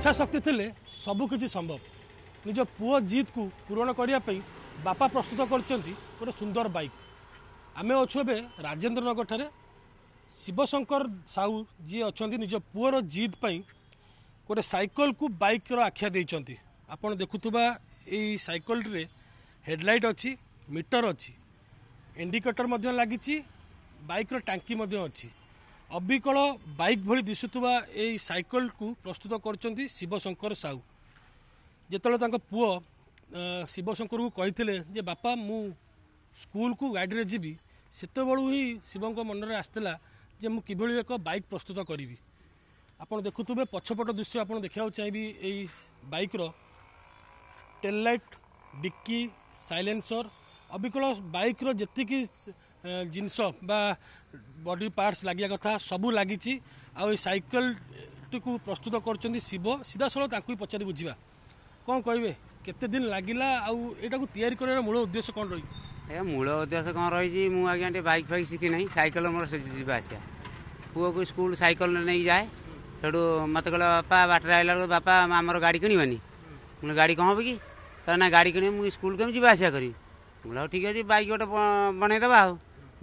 इच्छा शक्ति थे सबकि संभव निज पुओ जिद को पूरण करने बापा प्रस्तुत कर सुंदर बाइक आम अच्छु ए राजेन्द्र नगर ठारे शिवशंकर साहू जी अच्छा निज पुओर जिद गोटे साइकल को बाइक आख्या देइचंती आपण देखुथुबा एई साइकल रे हेडलाइट अच्छी मीटर अच्छी इंडिकेटर मध्य लागिची बाइक रो टांकी मध्य अच्छी अबिकल बाइक भली दिशुथुबा एई साइकल को प्रस्तुत करचंती शिवशंकर साहू जेतले तांको पुओ शिवशंकर को कहिथिले जे बापा मु स्कूल को गाड़ी रे जीवी सेते बळू ही शिवंक मन रे आस्थिला जे मु किभली एक बाइक प्रस्तुत करिवि आपण देखुथुबे पछपट दृश्य आपण देखिया चाहिबी एई बाइक रो टेल लाइट डिक्की साइलेंसर अबिकल बाइक रो जति जिनस बा बॉडी पार्ट्स लागिया कथा सबू लागिची आ साइकल टी प्रस्तुत करचंदी शिव सीधा सळ ताकू पचारि बुझिबा कौन कहे केते दिन लागिला आटा को तैयारी कर मूल उद्देश्य कौन रही मूल उद्देश्य कौन रही मुझे बाइक फाइक शिखी ना सैकल मोर जावा आसा पुओ को स्कूल सैकल नहीं जाए सेठू मत कह बापा बाटर आइला बापा आमर गाड़ी किणवानी मुझे गाड़ी कौन हम कि ना गाड़ी किण मुझे स्कूल कमी जावा आसा करी मुझे ठीक अच्छे बाइक गोटे बनईदे आ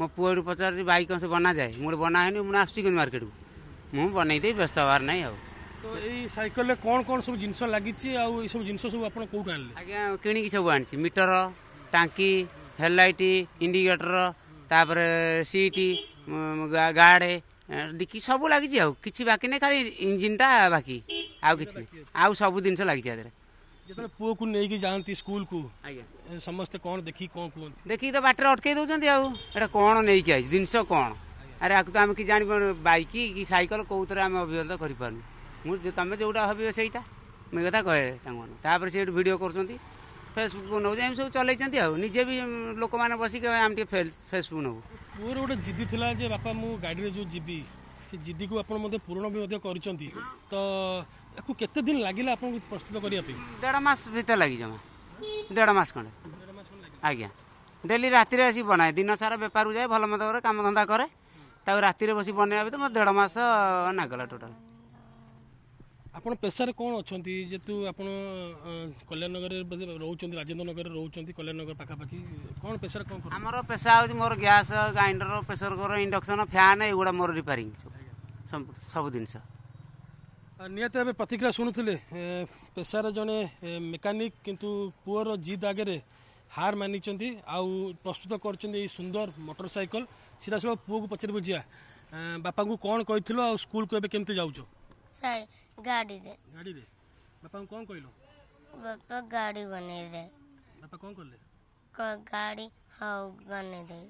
मो पुओ पचार बाइक कौन से बना जाए मुझे बना है मुझे आसुची मार्केट को मुझे बनईदे व्यस्त हबार ना तो यही साइकल रे कौन कौन सब जिनस लगी सब जिनस सब आप कौट आनले आज्ञा किणी सब आनी मीटर टांकी हेडलाइट इंडिकेटर तापर सीट गार्ड डिक्की सब लगी कि बाकी नहीं खाली इंजिन टा बाकी आउ कि आउ सब जिन लगी जो पुओ को लेकिन जाती स्कूल को समस्ते कौन देखी कौन कहते देखिए तो बाटर अटकई दौरान आटा कौन नहीं आई जिनस कौन अरे आपको तो आम कि जान बाइक कि सैकल कौन आम अभिज्ञता करूँ मुझे तुम जोटा भाव से मुझे कथा कहे से भिड कर फेसबुक को नौ सब चलते निजे भी लोक मैंने बसिक आम फेसबुक नौ पुओर गोटे जिद्दी थिला जे बापा मु गाड़ी रे जो जीवी से जिद्दी को आपण मते पूर्ण भी करचंती तो याकू केते दिन लागिला आपण प्रस्तुत करिया पे 1.5 मास भीतर लगी जमा 1.5 मास खंडे आज्ञा डेली राति रे आसी बनाए दिन सारा बेपार जाए भल मत करे काम धंदा करे ताऊ राति रे बसी बनाया तो मत 1.5 मास नागला टोटल आपण पेशा रे कौन अच्छा जेतु आपण कल्याण नगर रोचंती राजेन्द्र नगर रोचंती कल्याण नगर पाखापाखि कौन पेशा रे कौन आमर पेशा हो मोर gas grinder pressure cooker induction fan एगुड़ा मोर रिपेयरिंग सब जिनस निहत भाव प्रतिक्रिया शुणुले पेशार जड़े मेकानिक किंतु पुओर जिद आगे हार मानी आउ प्रस्तुत कर सुंदर मोटरसाइकल सीधा साल पुओ को पचार बुझिया बापा को कौन कही आ स्कूल को केमती जाऊँ गाड़ी रे बापा कौन कहलो बापा गाड़ी बने दे बापा कौन करले गाड़ी हाँ बने दे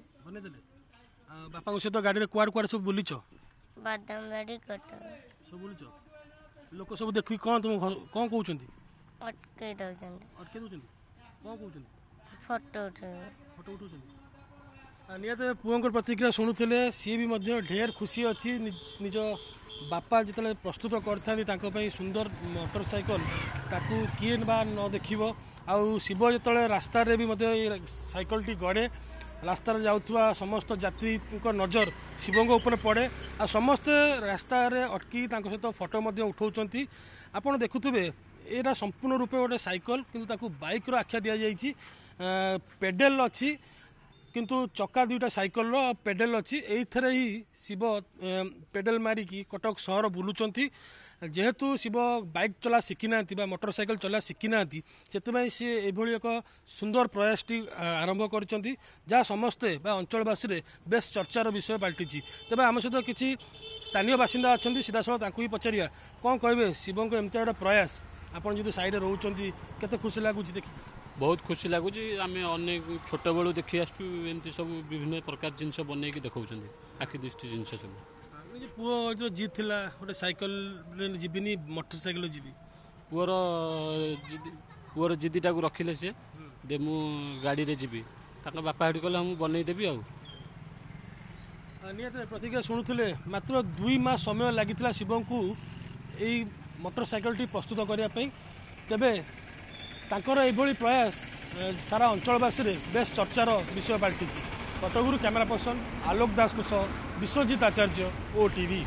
बापा सहित गाड़ी रे कुआड़ कुआड़ सब बुलीच बादाम बाड़ी कट सब बुलीच लोक सब देखि कौन तुम कौन कहउछंती अटके दउछंती कौन कहउछंती फोटो उठौछंती नियत पुओंकर प्रतिक्रिया शुणुले सी भी मध्य ढेर खुशी अच्छी निज बापा जिते प्रस्तुत कर सुंदर मोटरसाइकल ताकू किए बा न देखिबो आउ शिव जिते रास्ता रे भी साइकल टी गड़े रास्तार जाउथुवा समस्त यात्री नजर शिवंग ऊपर पड़े आ समस्ते रास्ता रे अटकी सहित फोटो उठाउछंती आपण देखुथुबे एटा संपूर्ण रूपे गोटे साइकल किंतु ताकू बाइक रो आख्या दिया जाइछि पेडल अच्छी किंतु चक्का दुईटा साइकल रो पेडल अच्छी एथरे ही शिव पेडल मारिकी कटक सहर बुलुचंती जेहेतु शिव बाइक चला शिखी ना मोटरसाइकल चला शिखी ना से एभली एक सुंदर प्रयासटी आरंभ करचंती जहाँ समस्ते अंचलवासी रे बेस चर्चार विषय पलटि तेज आम सहित किसी स्थानीय बासिंदा अच्छा सीधासल ही पचारिया कौन कहे शिवों एमती गोटे प्रयास आपड़ जो साइड रोचे केते खुशी लगुच देख बहुत खुशी लगुच आम अनेक छोट बेलू देखी आसमती सब विभिन्न प्रकार जिनस बनई देखा आखि दृष्टि जिन सब पुओ जो जिद थिला गोटे साइकल जीविनी मोटरसाइकल जीवी पुअर जिदीटा को रखिले सी दे मु गाड़ी रे जीवी बापा हेटी कहले हम बनईदेवी प्रतिक्रिया शुणुले मात्र 2 मास समय लगी शिव को यही मोटरसाइकल प्रस्तुत करने तेबे तांकर एभली प्रयास सारा अंचलवासी रे बेस चर्चार विषय पलटि कटकरू कैमरा पर्सन आलोक दास विश्वजित आचार्य OTV।